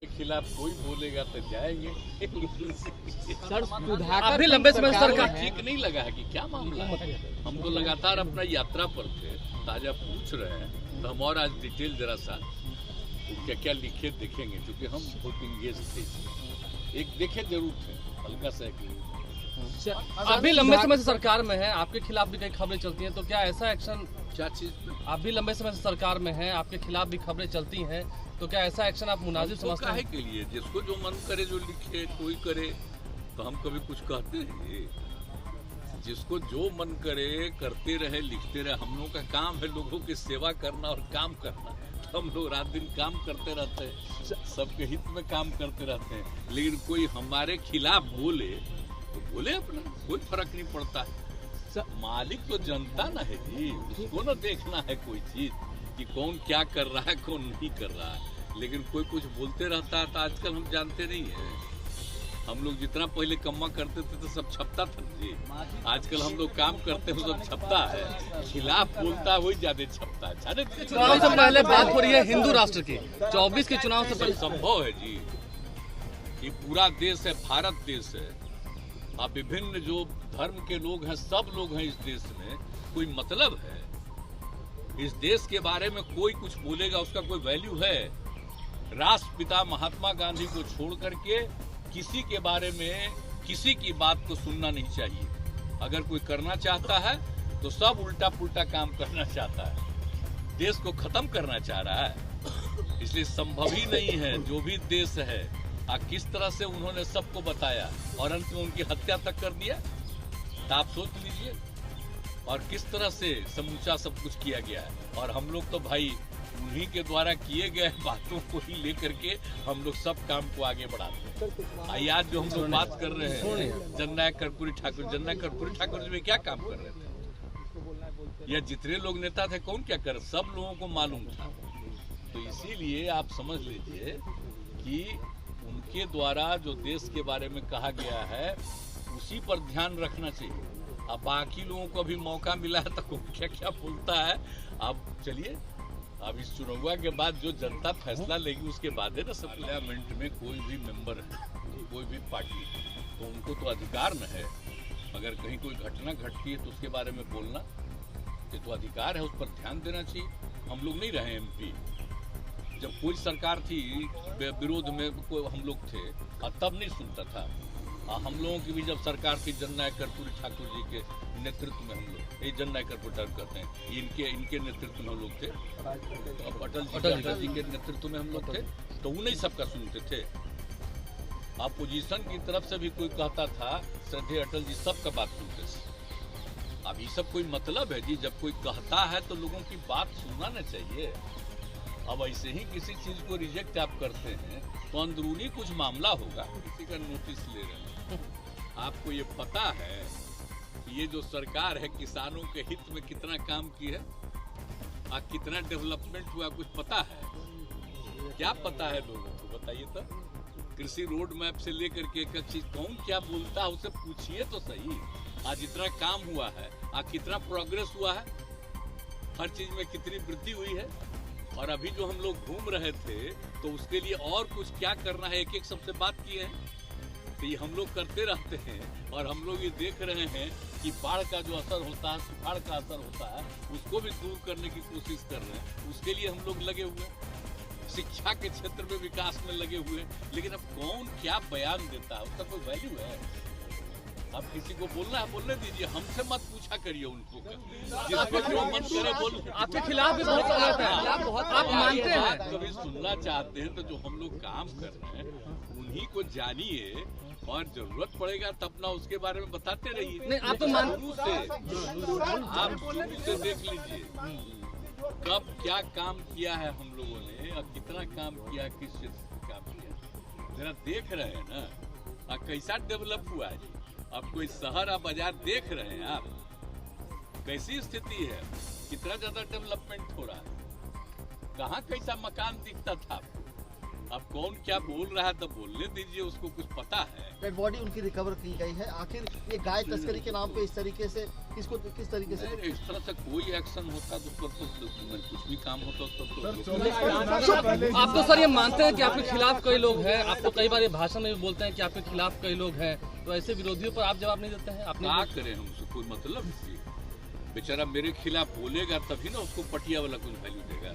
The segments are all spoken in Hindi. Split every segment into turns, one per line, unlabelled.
के खिलाफ कोई बोलेगा तो जाएंगे।
सर सुधाकर
अभी लंबे समय सरकार
ठीक नहीं लगा है कि क्या मामला है। हम तो लगातार अपना यात्रा पर थे, ताजा पूछ रहे हैं, तो हम और आज डिटेल जरा सा क्या क्या लिखे देखेंगे, क्योंकि हम बहुत इंगेज थे। एक देखे जरूर थे, हल्का सा
अभी लंबे समय से सरकार में है, आपके खिलाफ भी कई खबरें चलती हैं, तो क्या ऐसा एक्शन?
क्या चीज?
आप भी लंबे समय से सरकार में हैं, आपके खिलाफ भी खबरें चलती हैं, तो क्या ऐसा एक्शन आप मुनाजिब समझते हैं?
के लिए जिसको जो मन करे जो लिखे, कोई करे, तो हम कभी कुछ कहते हैं? जिसको जो मन करे करते रहे, लिखते रहे। हम लोगों का काम है लोगों की सेवा करना और काम करना। तो हम लोग रात दिन काम करते रहते हैं, सबके हित में काम करते रहते हैं। लेकिन कोई हमारे खिलाफ बोले तो बोले, अपना कोई फर्क नहीं पड़ता है। मालिक तो जनता ना है जी, उसको ना देखना है कोई चीज कि कौन क्या कर रहा है, कौन नहीं कर रहा है। लेकिन कोई कुछ बोलते रहता है तो आजकल हम जानते नहीं है। हम लोग जितना पहले कम्मा करते थे तो सब छपता था जी, आजकल हम लोग काम करते हैं सब छपता है। खिलाफ बोलता है वही ज्यादा छपता है।
चुनाव से पहले बात हो रही है हिंदू राष्ट्र की, 24 के चुनाव से पहले
संभव है जी। ये पूरा देश है, भारत देश है। अब विभिन्न जो धर्म के लोग हैं, सब लोग हैं इस देश में। कोई मतलब है? इस देश के बारे में कोई कुछ बोलेगा उसका कोई वैल्यू है? राष्ट्रपिता महात्मा गांधी को छोड़ करके किसी के बारे में किसी की बात को सुनना नहीं चाहिए। अगर कोई करना चाहता है तो सब उल्टा पुल्टा काम करना चाहता है, देश को खत्म करना चाह रहा है। इसलिए संभव ही नहीं है। जो भी देश है, किस तरह से उन्होंने सबको बताया और अंत में उनकी हत्या तक कर दिया, तो आप सोच लीजिए। और किस तरह से समूचा सब कुछ किया गया है। और हम लोग तो भाई उन्हीं के द्वारा किए गए बातों को ही लेकर के हम लोग सब काम को आगे बढ़ाते हैं। आज जो हम लोग बात कर रहे हैं, जननायक कर्पूरी ठाकुर, जननायक कर्पूरी ठाकुर जी में क्या काम कर रहे थे? या जितने लोग नेता थे कौन क्या कर, सब लोगों को मालूम था। तो इसीलिए आप समझ लीजिए कि उनके द्वारा जो देश के बारे में कहा गया है उसी पर ध्यान रखना चाहिए। अब बाकी लोगों को भी मौका मिला है तो क्या क्या बोलता है। अब चलिए, अब इस चुनाव के बाद जो जनता फैसला लेगी उसके बाद है ना। सब पार्लियामेंट में कोई भी मेंबर है, कोई भी पार्टी, तो उनको तो अधिकार न है। अगर कहीं कोई घटना घटती है तो उसके बारे में बोलना ये तो अधिकार है, उस पर ध्यान देना चाहिए। हम लोग नहीं रहे एमपी, जब कोई सरकार थी विरोध में कोई हम लोग थे और तब नहीं सुनता था। हम लोगों की भी जब सरकार थी, जननायक कर्पूरी ठाकुर जी के नेतृत्व में हम लोग, ये जननायक कर्पूरी ठाकुर कहते हैं, इनके नेतृत्व में हम लोग थे। अटल जी के नेतृत्व में हम लोग थे, तो उन्हीं सबका सुनते थे। अपोजिशन की तरफ से भी कोई कहता था श्रद्धेय अटल जी, सबका बात सुनते थे। अब ये सब कोई मतलब है जी? जब कोई कहता है तो लोगों की बात सुनना न चाहिए। अब ऐसे ही किसी चीज को रिजेक्ट आप करते हैं तो अंदरूनी कुछ मामला होगा, किसी का नोटिस ले रहे हैं। आपको ये पता है कि ये जो सरकार है किसानों के हित में कितना काम की है और कितना डेवलपमेंट हुआ, कुछ पता है? क्या पता है लोगों को? बताइए तो। कृषि रोड मैप से लेकर के एक चीज कौन क्या बोलता है उसे पूछिए तो सही। आज इतना काम हुआ है, आज कितना प्रोग्रेस हुआ है, हर चीज में कितनी वृद्धि हुई है। और अभी जो हम लोग घूम रहे थे तो उसके लिए और कुछ क्या करना है, एक एक सबसे बात किए हैं। तो ये हम लोग करते रहते हैं। और हम लोग ये देख रहे हैं कि बाढ़ का जो असर होता है, सुखाड़ का असर होता है, उसको भी दूर करने की कोशिश कर रहे हैं। उसके लिए हम लोग लगे हुए हैं, शिक्षा के क्षेत्र में विकास में लगे हुए हैं। लेकिन अब कौन क्या बयान देता है उसका कोई वैल्यू है? अब किसी को बोलना है बोलने दीजिए, हमसे मत पूछा करिए उनको। जिसको जो मन करे बोल।
आपके खिलाफ भी बहुत चल रहा है, आप मानते हैं?
कभी सुनना चाहते हैं तो जो हम लोग काम कर रहे हैं उन्हीं को जानिए, और जरूरत पड़ेगा तब ना उसके बारे में बताते रहिए।
नहीं, आप तो आप
शुरू से देख लीजिए कब क्या काम किया है हम लोगों ने और कितना काम किया, किस क्षेत्र में काम किया, जरा देख रहे हैं ना। कैसा डेवलप हुआ है? अब कोई शहर या बाजार देख रहे हैं आप, कैसी स्थिति है, कितना ज्यादा डेवलपमेंट हो रहा है, कहाँ कैसा मकान दिखता था आपको? अब कौन क्या बोल रहा है तो बोलने दीजिए, उसको कुछ पता है।
डेड बॉडी उनकी रिकवर की गई है। आखिर ये गाय तस्करी के नाम पे इस तरीके से किस तरीके से
नहीं, इस तरह से कोई एक्शन होता तो उस पर तो कुछ भी काम होता तो
आप तो सर ये मानते हैं कि आपके खिलाफ कई लोग हैं, आप तो कई बार ये भाषण में भी बोलते हैं कि आपके खिलाफ कई लोग हैं, तो ऐसे विरोधियों पर आप जवाब नहीं देते हैं? आपने
क्या करें हमसे कोई मतलब नहीं। बेचारा मेरे खिलाफ बोलेगा तभी ना उसको पटिया वाला कुछ वैल्यू देगा,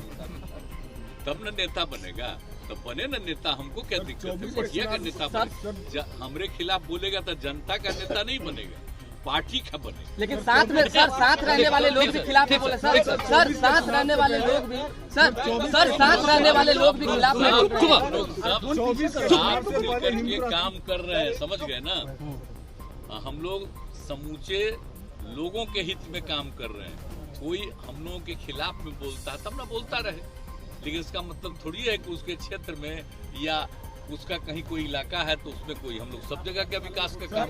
तब ना नेता बनेगा। तो बने ना नेता, हमको क्या दिक्कत है? पटिया का नेता बने। हमरे खिलाफ बोलेगा तो जनता का नेता नहीं बनेगा, पार्टी का बनेगा।
लेकिन साथ में सर साथ रहने वाले लोग भी खिलाफ में बोले सर साथ रहने वाले लोग भी सर साथ रहने वाले लोग भी खिलाफ में बोल रहे हैं।
हम लोग सब साथ मिलकर के काम कर रहे हैं, समझ गए ना? हम लोग समूचे लोगों के हित में काम कर रहे हैं। कोई हम लोगों के खिलाफ में बोलता है तब ना बोलता रहे, लेकिन इसका मतलब थोड़ी है कि उसके क्षेत्र में या उसका कहीं कोई इलाका है तो उसमें कोई, हम लोग सब जगह का विकास का काम